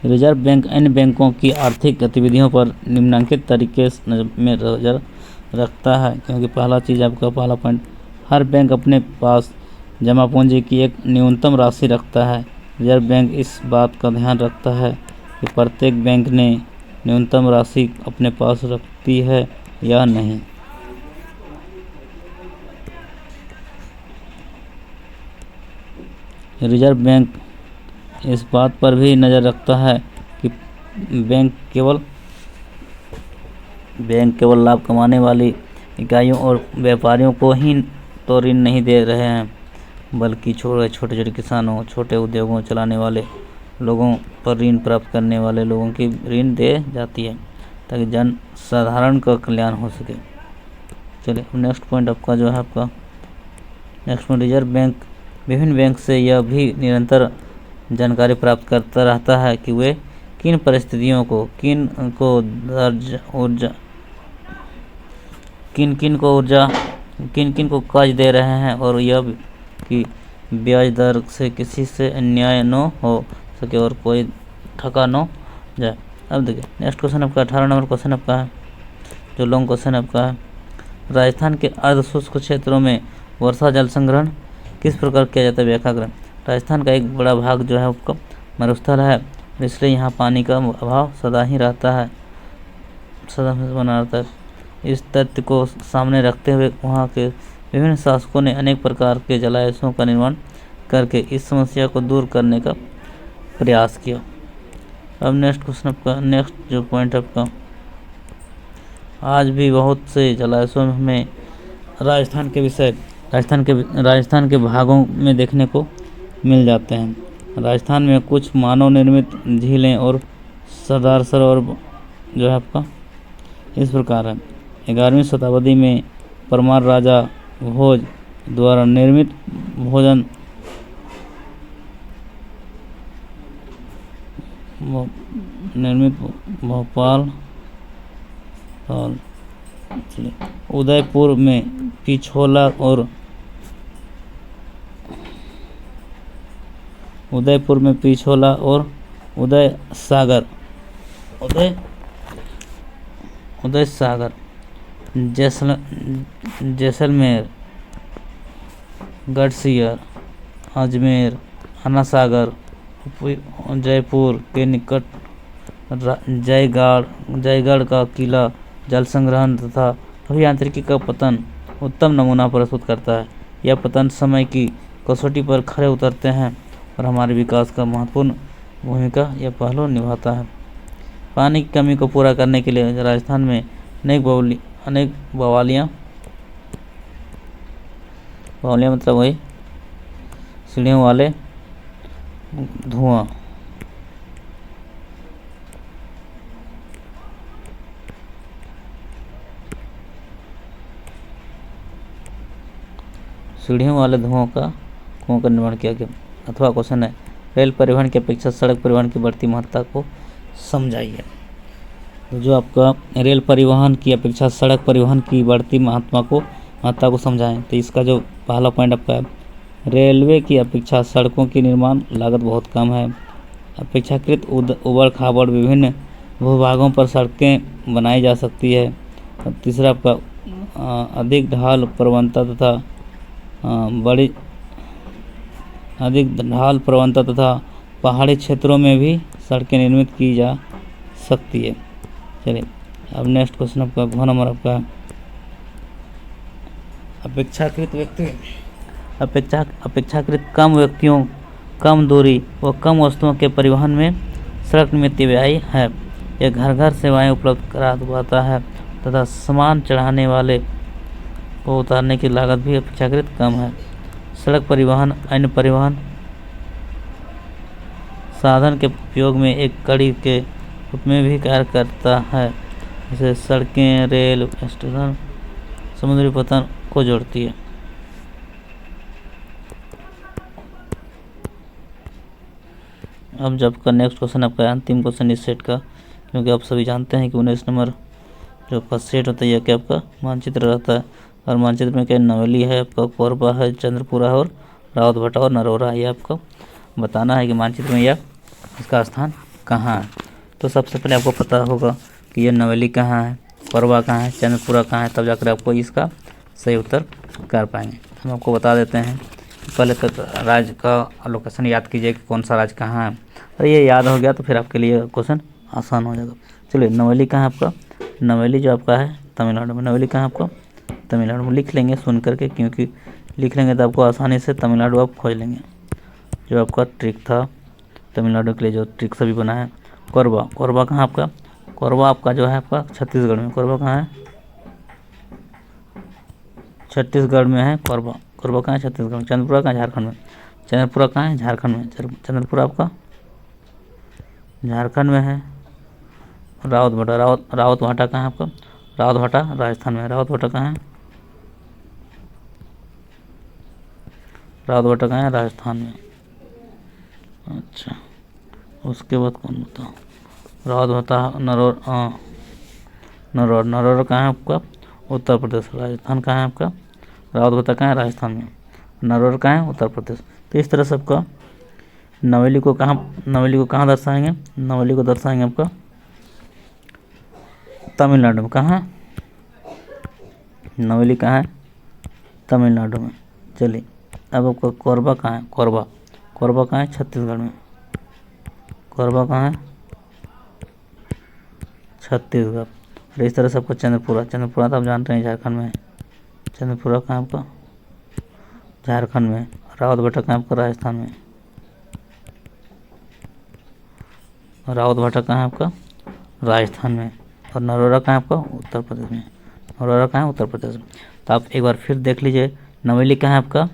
रिजर्व बैंक अन्य बैंकों की आर्थिक गतिविधियों पर निम्नलिखित तरीके में नज़र रखता है, क्योंकि पहला पॉइंट, हर बैंक अपने पास जमा पूंजी की एक न्यूनतम राशि रखता है। रिजर्व बैंक इस बात का ध्यान रखता है कि प्रत्येक बैंक ने न्यूनतम राशि अपने पास रखती है या नहीं। रिजर्व बैंक इस बात पर भी नज़र रखता है कि बैंक केवल लाभ कमाने वाली इकाइयों और व्यापारियों को ही तो ऋण नहीं दे रहे हैं, बल्कि छोटे किसानों, छोटे उद्योगों चलाने वाले लोगों पर ऋण प्राप्त करने वाले लोगों की ऋण दे जाती है, ताकि जन साधारण का कल्याण हो सके। चलिए नेक्स्ट पॉइंट आपका जो है रिजर्व बैंक विभिन्न बैंक से यह भी निरंतर जानकारी प्राप्त करता रहता है कि वे किन परिस्थितियों को किन किन को कर्ज दे रहे हैं, और यह कि ब्याज दर से किसी से अन्याय न हो सके और कोई ठगा न जाए। अब देखिए नेक्स्ट क्वेश्चन आपका 18 नंबर क्वेश्चन आपका है, जो लॉन्ग क्वेश्चन आपका है। राजस्थान के अर्ध शुष्क क्षेत्रों में वर्षा जल संग्रहण किस प्रकार किया जाता है, व्याख्या करें। राजस्थान का एक बड़ा भाग जो है उसका मरुस्थल है, इसलिए यहाँ पानी का अभाव सदा बना रहता है। इस तथ्य को सामने रखते हुए वहाँ के विभिन्न शासकों ने अनेक प्रकार के जलाशयों का निर्माण करके इस समस्या को दूर करने का प्रयास किया। अब नेक्स्ट क्वेश्चन आपका, नेक्स्ट जो पॉइंट आपका, आज भी बहुत से जलाशयों में राजस्थान के भागों में देखने को मिल जाते हैं। राजस्थान में कुछ मानव निर्मित झीलें और सरदार सरोवर जो है आपका इस प्रकार है। 11वीं शताब्दी में परमार राजा भोज द्वारा निर्मित भोपाल और उदयपुर में पिछोला और उदय सागर जैसलमेर, गढ़सियर, अजमेर, अन्ना सागर, जयपुर के निकट जयगढ़ का किला जल संग्रहण तथा अभियांत्रिकी का पतन उत्तम नमूना प्रस्तुत करता है। यह पतन समय की कसौटी पर खरे उतरते हैं और हमारे विकास का महत्वपूर्ण भूमिका यह पहलू निभाता है। पानी की कमी को पूरा करने के लिए राजस्थान में अनेक बवालियाँ मतलब वही सीढ़ियों वाले धुआं का कुओं का निर्माण किया गया। अथवा क्वेश्चन है, रेल परिवहन की अपेक्षा सड़क परिवहन की बढ़ती महत्ता को समझाइए। तो जो आपका रेल परिवहन की अपेक्षा सड़क परिवहन की बढ़ती महत्ता को महत्ता को समझाएं। तो इसका जो पहला पॉइंट आपका है, रेलवे की अपेक्षा सड़कों की निर्माण लागत बहुत कम है। अपेक्षाकृत उबड़ खाबड़ विभिन्न भूभागों पर सड़कें बनाई जा सकती है। और तीसरा आपका अधिक ढाल प्रवणता तथा पहाड़ी क्षेत्रों में भी सड़कें निर्मित की जा सकती है। चलिए अब नेक्स्ट क्वेश्चन आपका घ नंबर आपका अपेक्षाकृत कम व्यक्तियों, कम दूरी व कम वस्तुओं के परिवहन में सड़क मितव्ययी है। यह घर घर सेवाएं उपलब्ध कराता है तथा सामान चढ़ाने वाले को उतारने की लागत भी अपेक्षाकृत कम है। सड़क परिवहन अन्य परिवहन साधन के उपयोग में एक कड़ी के रूप में भी कार्य करता है, जैसे सड़कें, रेल स्टेशन समुद्री पतन को जोड़ती है। अब जब का नेक्स्ट क्वेश्चन आपका अंतिम क्वेश्चन इस सेट का, क्योंकि आप सभी जानते हैं कि 19 नंबर जो आपका सेट होता है यह क्या आपका मानचित्र रहता है। और मानचित्र में क्या नवेली है, आपका कोरबा है, चंद्रपुरा है और रावतभटा और नरोरा। ये आपको बताना है कि मानचित्र में यह इसका स्थान कहाँ है। तो सबसे पहले आपको पता होगा कि यह नवेली कहाँ है, कोरबा कहाँ है, चंद्रपुरा कहाँ है, तब जाकर आपको इसका सही उत्तर कर पाएंगे। हम आपको बता देते हैं, पहले तक राज्य का लोकेशन याद कीजिए कि कौन सा राज्य कहाँ है। और ये याद हो गया तो फिर आपके लिए क्वेश्चन आसान हो जाएगा। चलिए नवेली कहाँ है आपका, नवेली जो आपका है तमिलनाडु में। नवेली कहाँ आपका तमिलनाडु में, लिख लेंगे सुन करके, क्योंकि लिख लेंगे तो आपको आसानी से तमिलनाडु आप खोज लेंगे। जो आपका ट्रिक था तमिलनाडु के लिए, जो ट्रिक सभी बना है। कोरबा, कोरबा कहाँ आपका, कोरबा आपका जो है आपका छत्तीसगढ़ में। कोरबा कहाँ है, छत्तीसगढ़ में है कोरबा। कोरबा कहाँ है, छत्तीसगढ़ में। चंद्रपुरा कहाँ है, झारखंड में। चंद्रपुरा कहाँ है, झारखंड में। चंद्रपुरा आपका झारखंड में है। रावतभटा, रावतभटा कहाँ है आपका, रावतभटा राजस्थान में। रावतभटा कहाँ है, रावतभटा कहाँ है, राजस्थान में। अच्छा, उसके बाद कौन बताओ, रावतभटा नरोरा कहाँ है आपका, उत्तर प्रदेश। राजस्थान कहाँ है आपका, रावतभटा कहाँ है, राजस्थान में। नरोरा कहाँ है, उत्तर प्रदेश। तो इस तरह से आपका नवेली को कहाँ दर्शाएंगे, नवेली को दर्शाएंगे आपका तमिलनाडु में। कहाँ नवेली कहाँ है, तमिलनाडु में। चलिए अब आपका कोरबा कहाँ है, कोरबा, कोरबा कहाँ है, छत्तीसगढ़ में। कोरबा कहाँ है, छत्तीसगढ़। और इस तरह से आपको चंद्रपुरा, चंद्रपुरा तो आप जानते हैं झारखंड में है। चंद्रपुरा कहाँ आपका, झारखंड में। रावतभटा कहाँ आपका, राजस्थान में। रावतभटा कहाँ है आपका, राजस्थान में। और नरोरा कहाँ है आपका, उत्तर प्रदेश में। नरोरा कहाँ है, उत्तर प्रदेश में। तो आप एक बार फिर देख लीजिए, नवेली कहाँ है आपका,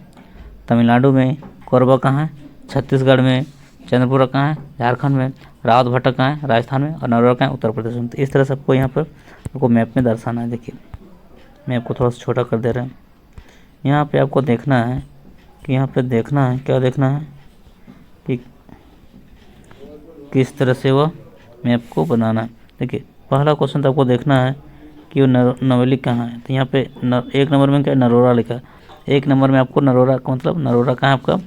तमिलनाडु में। कोरबा कहाँ है, छत्तीसगढ़ में। चंद्रपुरा कहाँ है, झारखंड में। रावतभटा कहाँ है, राजस्थान में। और नरोरा कहाँ है, उत्तर प्रदेश में। तो इस तरह से आपको यहाँ पर आपको मैप में दर्शाना है। देखिए मैप को थोड़ा सा छोटा कर दे रहे हैं। यहाँ पे आपको देखना है कि यहाँ पे देखना है, क्या देखना है कि किस तरह से वह मैप को बनाना है। देखिए पहला क्वेश्चन तो आपको देखना है कि वो नवेली कहाँ है। तो यहाँ पे एक नंबर में क्या नरोरा लिखा है। एक नंबर में आपको नरोरा का मतलब नरोरा कहाँ है आपका,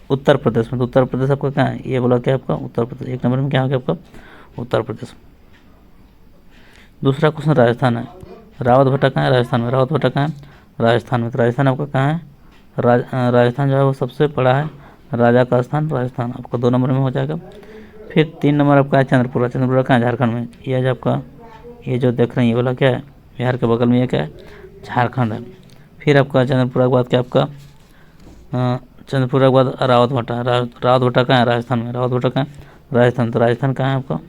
उत्तर प्रदेश में। तो उत्तर प्रदेश आपका कहाँ है, ये बोला क्या आपका उत्तर प्रदेश। एक नंबर में क्या हो गया आपका, उत्तर प्रदेश। दूसरा क्वेश्चन राजस्थान है। रावतभटा कहाँ है, राजस्थान में। रावतभटा कहाँ है, राजस्थान में। तो राजस्थान आपका कहाँ है, राजस्थान जो है वो सबसे बड़ा है, राजा का स्थान राजस्थान आपका 2 नंबर में हो जाएगा। फिर 3 नंबर आपका है चंद्रपुरा। चंद्रपुरा कहाँ है, झारखंड में। यह जो आपका ये जो देख रहे हैं ये वाला क्या है, बिहार के बगल में ये क्या है, झारखंड है। फिर आपका चंद्रपुरा के बाद क्या आपका चंद्रपुरा के बाद रावतभटा। रावतभटा कहाँ है, राजस्थान में। रावतभटा कहाँ है, राजस्थान। तो राजस्थान कहाँ है आपका,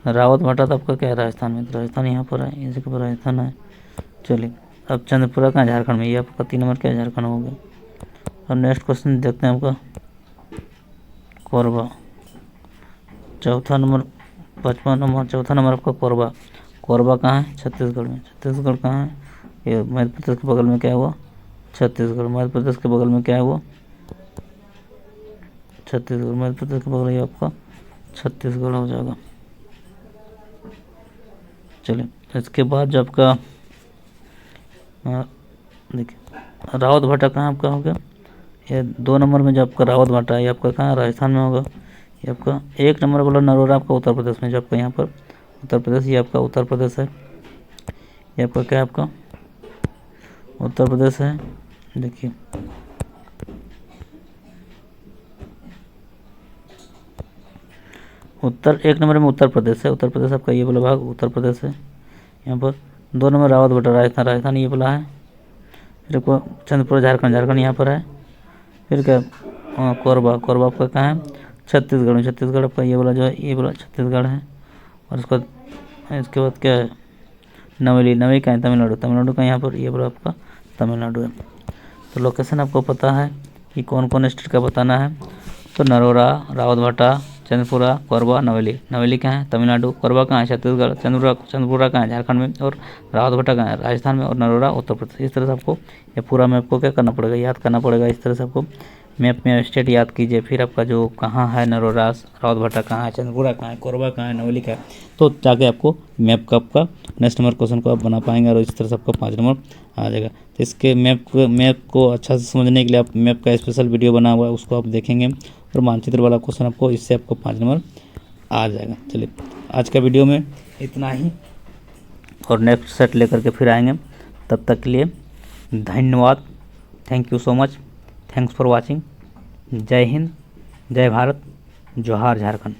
रावतभटा तो आपका क्या है, राजस्थान में। तो राजस्थान यहाँ पर है, इसी के ऊपर राजस्थान है। चलिए अब चंद्रपुरा कहाँ है, झारखंड में। ये आपका 3 नंबर क्या है, झारखंड हो गया। और नेक्स्ट क्वेश्चन देखते हैं आपका कोरबा। चौथा नंबर 55 नंबर, चौथा नंबर आपका कोरबा। कोरबा कहाँ है, छत्तीसगढ़ में। छत्तीसगढ़ कहाँ है, ये मध्य प्रदेश के बगल में क्या है वो, छत्तीसगढ़। मध्य प्रदेश के बगल में क्या है वो, छत्तीसगढ़। मध्य प्रदेश के बगल में आपका छत्तीसगढ़ हो जाएगा। चलिए इसके बाद जो आपका देखिए रावत भाटा कहाँ आपका हो गया, ये 2 नंबर में जो आपका रावत भाटा है ये आपका कहाँ राजस्थान में होगा। ये आपका 1 नंबर वाला नरोरा आपका उत्तर प्रदेश में, जो आपका यहाँ पर उत्तर प्रदेश, ये आपका उत्तर प्रदेश है। ये आपका क्या है, आपका उत्तर प्रदेश है। देखिए उत्तर 1 नंबर में उत्तर प्रदेश है, उत्तर प्रदेश आपका ये वाला भाग उत्तर प्रदेश है। यहाँ पर 2 नंबर रावत भाटा राजस्थान, राजस्थान ये वाला है। फिर आपको चंद्रपुर झारखंड, झारखंड यहाँ पर है। फिर क्या कोरबा, कोरबा आपका कहाँ है छत्तीसगढ़ में, छत्तीसगढ़ आपका ये वाला जो है ये वाला छत्तीसगढ़ है। और इसके बाद क्या है नवेली, नवेली कहाँ है तमिलनाडु, तमिलनाडु का यहाँ पर ये वाला आपका तमिलनाडु है। तो लोकेशन आपको पता है कि कौन कौन स्टेट का बताना है। तो नरोरा, रावत भाटा, चंद्रपुरा, कोरबा, नवेली। नवेली कहाँ है तमिलनाडु, कोरबा कहाँ है छत्तीसगढ़, चंद्रपुरा कहाँ है झारखंड में, और रावत भाटा कहाँ है राजस्थान में, और नरोरा उत्तर प्रदेश। इस तरह से आपको ये पूरा मैप को क्या करना पड़ेगा, याद करना पड़ेगा। इस तरह से आपको मैप में स्टेट याद कीजिए, फिर आपका जो कहाँ है नरोरा, रावत भाटा कहाँ है, चंद्रपुरा कहाँ है, कोरबा कहाँ है, नवेली कहाँ है, तो जाके आपको मैप का आपका नेक्स्ट नंबर क्वेश्चन को आप बना पाएंगे और इस तरह से आपका 5 नंबर आ जाएगा। तो इसके मैप को अच्छा से समझने के लिए आप मैप का स्पेशल वीडियो बना हुआ है उसको आप देखेंगे और मानचित्र वाला क्वेश्चन आपको इससे आपको 5 नंबर आ जाएगा। चलिए आज का वीडियो में इतना ही और नेक्स्ट सेट लेकर के फिर आएंगे। तब तक के लिए धन्यवाद, thank you so much, thanks for watching. जय हिंद, जय भारत, जोहार झारखंड।